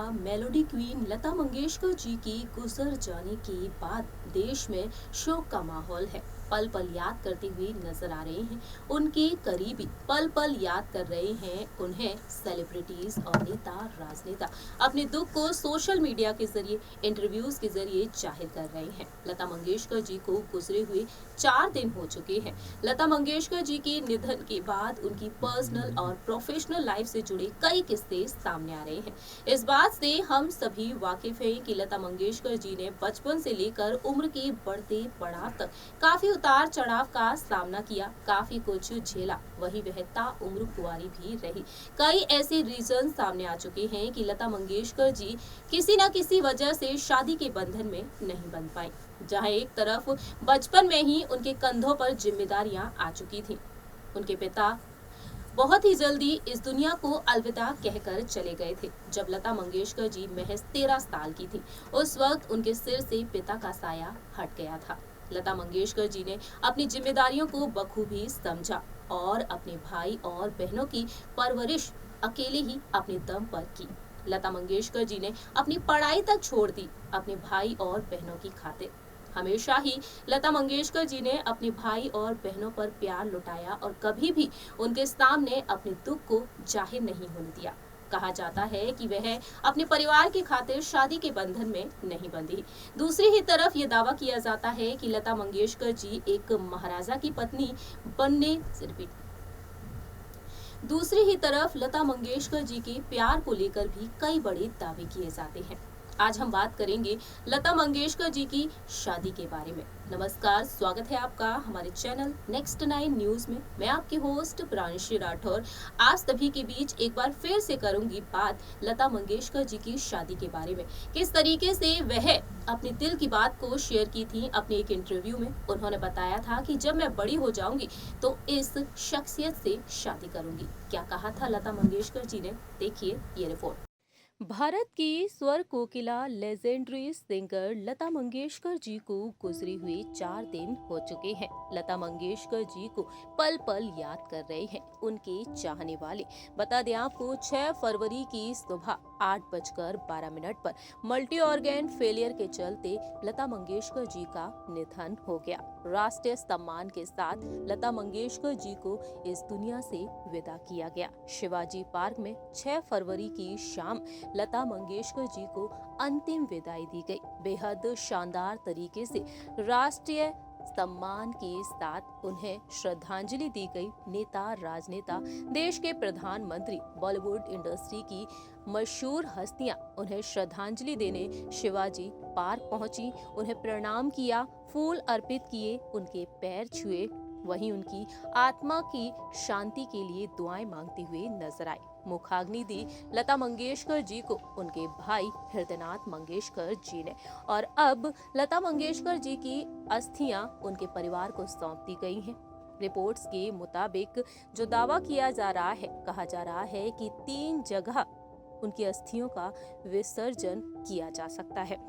Melody queen Lata Mangeshkar ji की गुजर जाने के बाद देश में शोक का माहौल है। पल पल याद करते हुए नजर आ रहे हैं उनके करीबी, पल पल याद कर रहे हैं उन्हें सेलिब्रिटीज और नेता राजनेता अपने दुख को सोशल मीडिया के जरिए, इंटरव्यूज के जरिए जाहिर कर रहे हैं। लता मंगेशकर जी को गुजरे हुए 4 दिन हो चुके हैं। लता मंगेशकर जी के निधन के बाद उनकी पर्सनल और प्रोफेशनल लाइफ से जुड़े कई किस्से सामने आ रहे हैं। इस बात से हम सभी वाकिफ हैं कि लता मंगेशकर जी ने बचपन से लेकर उम्र के बढ़ते पड़ाव तक काफी उतार चढ़ाव का सामना किया, काफी कुछ झेला। वही वह ताउम्र कुंवारी भी रही। कई ऐसे रीजन सामने आ चुके हैं कि लता मंगेशकर जी किसी न किसी वजह से शादी के बंधन में नहीं बंध पाई। जहां एक तरफ बचपन में ही उनके कंधों पर जिम्मेदारियां आ चुकी थीं। उनके पिता बहुत ही जल्दी इस दुनिया को अलविदा कहकर चले गए थे। जब लता मंगेशकर जी महज 13 साल की थी, उस वक्त उनके सिर से पिता का साया हट गया था। लता मंगेशकर जी ने अपनी जिम्मेदारियों को बखूबी समझा और अपने भाई और बहनों की परवरिश अकेले ही अपने दम पर की। लता मंगेशकर जी ने अपनी पढ़ाई तक छोड़ दी अपने भाई और बहनों की खातिर। हमेशा ही लता मंगेशकर जी ने अपने भाई और बहनों पर प्यार लुटाया और कभी भी उनके सामने अपने दुख को जाहिर नहीं होने दिया। कहा जाता है कि वह अपने परिवार की खातिर शादी के बंधन में नहीं बंधी। दूसरी ही तरफ ये दावा किया जाता है कि लता मंगेशकर जी एक महाराजा की पत्नी बनने से रिपीट दूसरी ही तरफ लता मंगेशकर जी के प्यार को लेकर भी कई बड़े दावे किए जाते हैं। आज हम बात करेंगे लता मंगेशकर जी की शादी के बारे में। नमस्कार, स्वागत है आपका हमारे चैनल नेक्स्ट 9 न्यूज में। मैं आपकी होस्ट प्रांशी राठौर आज सभी के बीच एक बार फिर से करूंगी बात लता मंगेशकर जी की शादी के बारे में। किस तरीके से वह अपने दिल की बात को शेयर की थी अपने एक इंटरव्यू में। उन्होंने बताया था कि जब मैं बड़ी हो जाऊंगी तो इस शख्सियत से शादी करूंगी। क्या कहा था लता मंगेशकर जी ने, देखिए ये रिपोर्ट। भारत की स्वर कोकिला लेजेंडरी सिंगर लता मंगेशकर जी को गुजरे हुए 4 दिन हो चुके हैं। लता मंगेशकर जी को पल पल याद कर रहे हैं उनके चाहने वाले। बता दें आपको 6 फरवरी की सुबह 8:12 पर मल्टी ऑर्गेन फेलियर के चलते लता मंगेशकर जी का निधन हो गया। राष्ट्रीय सम्मान के साथ लता मंगेशकर जी को इस दुनिया से विदा किया गया। शिवाजी पार्क में 6 फरवरी की शाम लता मंगेशकर जी को अंतिम विदाई दी गई। बेहद शानदार तरीके से राष्ट्रीय सम्मान के साथ उन्हें श्रद्धांजलि दी गई। नेता, राजनेता, देश के प्रधानमंत्री, बॉलीवुड इंडस्ट्री की मशहूर हस्तियां उन्हें श्रद्धांजलि देने शिवाजी पार्क पहुंची, उन्हें प्रणाम किया, फूल अर्पित किए, उनके पैर छुए। वहीं उनकी आत्मा की शांति के लिए दुआएं मांगते हुए नजर आए। मुखाग्नि दी लता मंगेशकर जी को उनके भाई हृदयनाथ मंगेशकर जी ने। और अब लता मंगेशकर जी की अस्थियां उनके परिवार को सौंप दी गई हैं। रिपोर्ट्स के मुताबिक जो दावा किया जा रहा है, कहा जा रहा है कि 3 जगह उनकी अस्थियों का विसर्जन किया जा सकता है।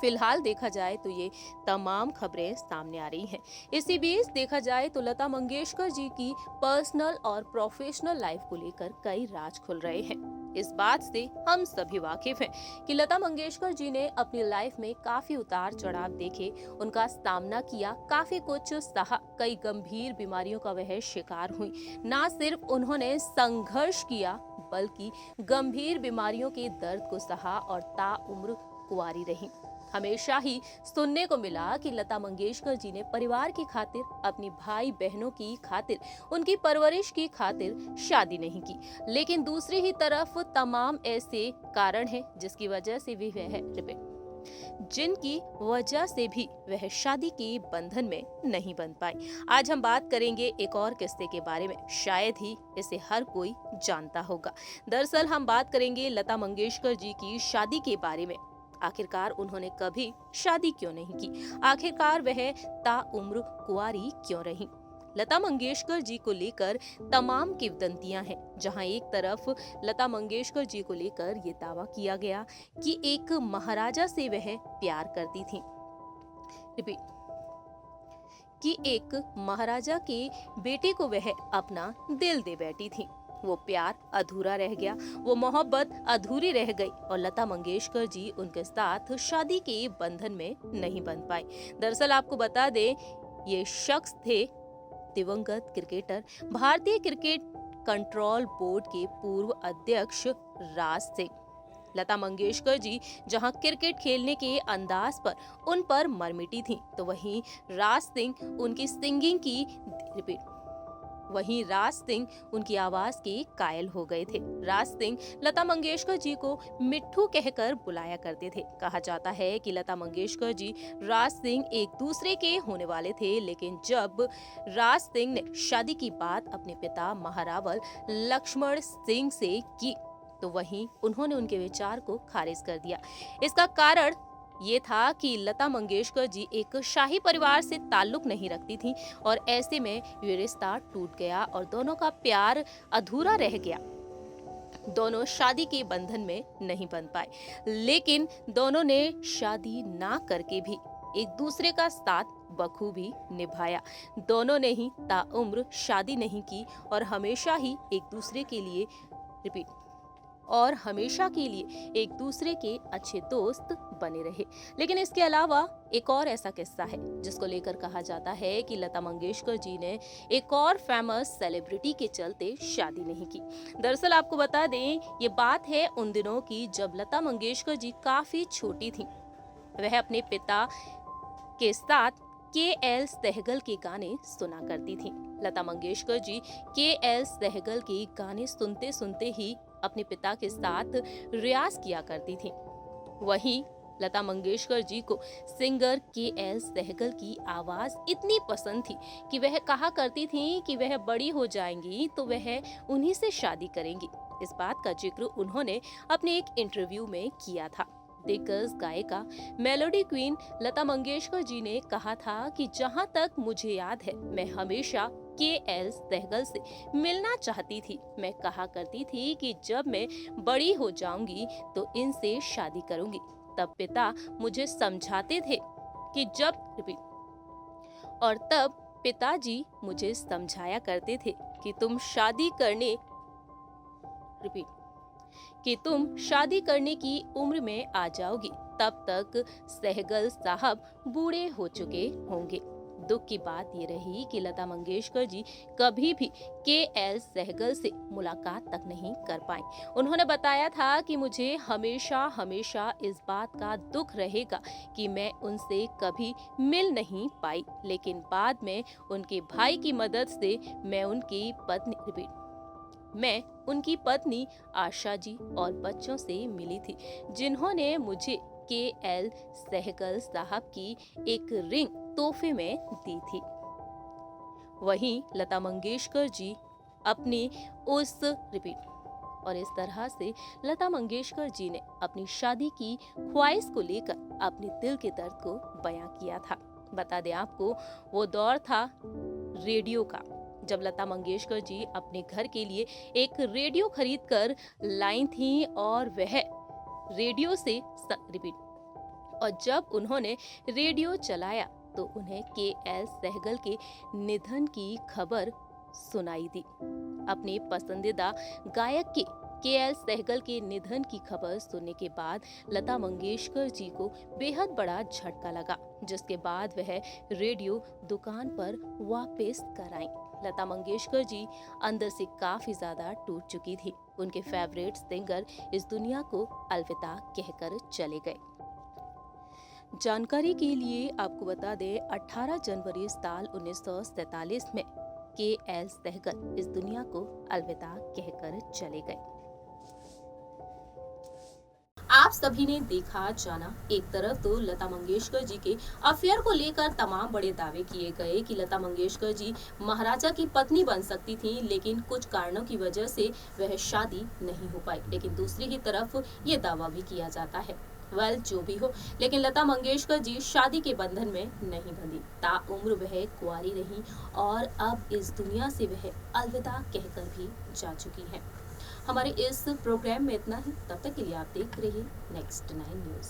फिलहाल देखा जाए तो ये तमाम खबरें सामने आ रही हैं। इसी बीच देखा जाए तो लता मंगेशकर जी की पर्सनल और प्रोफेशनल लाइफ को लेकर कई राज खुल रहे हैं। इस बात से हम सभी वाकिफ हैं कि लता मंगेशकर जी ने अपनी लाइफ में काफी उतार चढ़ाव देखे, उनका सामना किया, काफी कुछ सहा, कई गंभीर बीमारियों का वह शिकार हुई। ना सिर्फ उन्होंने संघर्ष किया बल्कि गंभीर बीमारियों के दर्द को सहा और ताउम्र कुंवारी रही। हमेशा ही सुनने को मिला कि लता मंगेशकर जी ने परिवार की खातिर, अपनी भाई बहनों की खातिर, उनकी परवरिश की खातिर शादी नहीं की। लेकिन दूसरी ही तरफ तमाम ऐसे कारण हैं जिसकी वजह से भी वह शादी के बंधन में नहीं बंध पाई। आज हम बात करेंगे एक और किस्से के बारे में, शायद ही इसे हर कोई जानता होगा। दरअसल हम बात करेंगे लता मंगेशकर जी की शादी के बारे में। आखिरकार उन्होंने कभी शादी क्यों नहीं की? आखिरकार वह ताउम्र कुंवारी क्यों रही? लता मंगेशकर जी को लेकर तमाम किंवदंतियां हैं। जहां एक तरफ लता मंगेशकर जी को लेकर ये दावा किया गया कि एक महाराजा से वह प्यार करती थी, कि एक महाराजा के बेटे को वह अपना दिल दे बैठी थी। वो प्यार अधूरा रह गया, वो मोहब्बत अधूरी रह गई और लता मंगेशकर जी उनके साथ शादी के बंधन में नहीं बंध पाए। दरअसल आपको बता दें, ये शख्स थे दिवंगत क्रिकेटर, भारतीय क्रिकेट कंट्रोल बोर्ड के पूर्व अध्यक्ष राज सिंह। लता मंगेशकर जी जहां क्रिकेट खेलने के अंदाज पर उन पर मरमिटी थीं, तो वहीं राज सिंह उनकी आवाज के कायल हो गए थे। राज सिंह लता मंगेशकर जी को मिट्ठू कहकर बुलाया करते थे। कहा जाता है कि लता मंगेशकर जी राज सिंह एक दूसरे के होने वाले थे, लेकिन जब राज सिंह ने शादी की बात अपने पिता महारावल लक्ष्मण सिंह से की, तो वहीं उन्होंने उनके विचार को खारिज कर दिया। इसका कारण ये था कि लता मंगेशकर जी एक शाही परिवार से ताल्लुक नहीं रखती थीं और ऐसे में ये रिश्ता टूट गया और दोनों का प्यार अधूरा रह गया। दोनों शादी के बंधन में नहीं बंध पाए, लेकिन दोनों ने शादी ना करके भी एक दूसरे का साथ बखूबी निभाया। दोनों ने ही ताउम्र शादी नहीं की और हमेशा के लिए एक दूसरे के अच्छे दोस्त बने रहे। लेकिन इसके अलावा एक और ऐसा किस्सा है जिसको लेकर कहा जाता है कि लता मंगेशकर जी ने एक और फेमस सेलिब्रिटी के चलते शादी नहीं की। दरअसल आपको बता दें, ये बात है उन दिनों की जब लता मंगेशकर जी काफी छोटी थीं। वह अपने पिता के साथ के.एल. सहगल के गाने सुना करती थीं। लता मंगेशकर जी के.एल. सहगल के गाने सुनते सुनते ही अपने पिता के साथ रियाज किया करती थीं। वहीं लता मंगेशकर जी को सिंगर के.एल. सहगल की आवाज इतनी पसंद थी कि वह कहा करती थीं कि वह बड़ी हो जाएंगी तो वह उन्हीं से शादी करेंगी। इस बात का जिक्र उन्होंने अपने एक इंटरव्यू में किया था। दिग्गज गायिका मेलोडी क्वीन लता मंगेशकर जी ने कहा था कि जहां तक मुझे याद है, मैं हमेशा के.एल. सहगल से मिलना चाहती थी। मैं कहा करती थी कि जब मैं बड़ी हो जाऊंगी तो इनसे शादी करूंगी। तब पिता मुझे समझाते थे कि तब पिताजी मुझे समझाया करते थे कि तुम शादी करने की उम्र में आ जाओगी, तब तक सहगल साहब बूढ़े हो चुके होंगे। दुख की बात ये रही कि लता मंगेशकर जी कभी भी के.एल. सहगल से मुलाकात तक नहीं कर पाई। उन्होंने बताया था कि मुझे हमेशा इस बात का दुख रहेगा कि मैं उनसे कभी मिल नहीं पाई, लेकिन बाद में उनके भाई की मदद से मैं उनकी पत्नी आशा जी और बच्चों से मिली थी, जिन्होंने मुझे के.एल. सहगल साहब की एक रिंग तोहफे में दी थी। वहीं लता मंगेशकर जी और इस तरह से लता मंगेशकर जी ने अपनी शादी की ख्वाहिश को लेकर अपने दिल के दर्द को बयां किया था। बता दें आपको, वो दौर था रेडियो का, जब लता मंगेशकर जी अपने घर के लिए एक रेडियो खरीद कर लाई थी और जब उन्होंने रेडियो चलाया तो उन्हें के.एल. सहगल के निधन की खबर सुनाई दी। अपने पसंदीदा गायक के.एल. सहगल के निधन की खबर सुनने के बाद लता मंगेशकर जी को बेहद बड़ा झटका लगा, जिसके बाद वह रेडियो दुकान पर वापस कर आईं। लता मंगेशकर जी अंदर से काफी ज्यादा टूट चुकी थी। उनके फेवरेट सिंगर इस दुनिया को अलविदा कहकर चले गए। जानकारी के लिए आपको बता दें, 18 जनवरी साल 1947 में के.एल. सहगल इस दुनिया को अलविदा कहकर चले गए। आप सभी ने देखा जाना, एक तरफ तो लता मंगेशकर जी के अफेयर को लेकर तमाम बड़े दावे किए गए कि लता मंगेशकर जी महाराजा की पत्नी बन सकती थीं, लेकिन कुछ कारणों की वजह से वह शादी नहीं हो पाई। लेकिन दूसरी ही तरफ ये दावा भी किया जाता है, जो भी हो, लेकिन लता मंगेशकर जी शादी के बंधन में नहीं बंधी। ताउम्र वह कुंवारी रही और अब इस दुनिया से वह अलविदा कहकर भी जा चुकी हैं। हमारे इस प्रोग्राम में इतना ही। तब तक के लिए आप देख रहे हैं नेक्स्ट 9 न्यूज।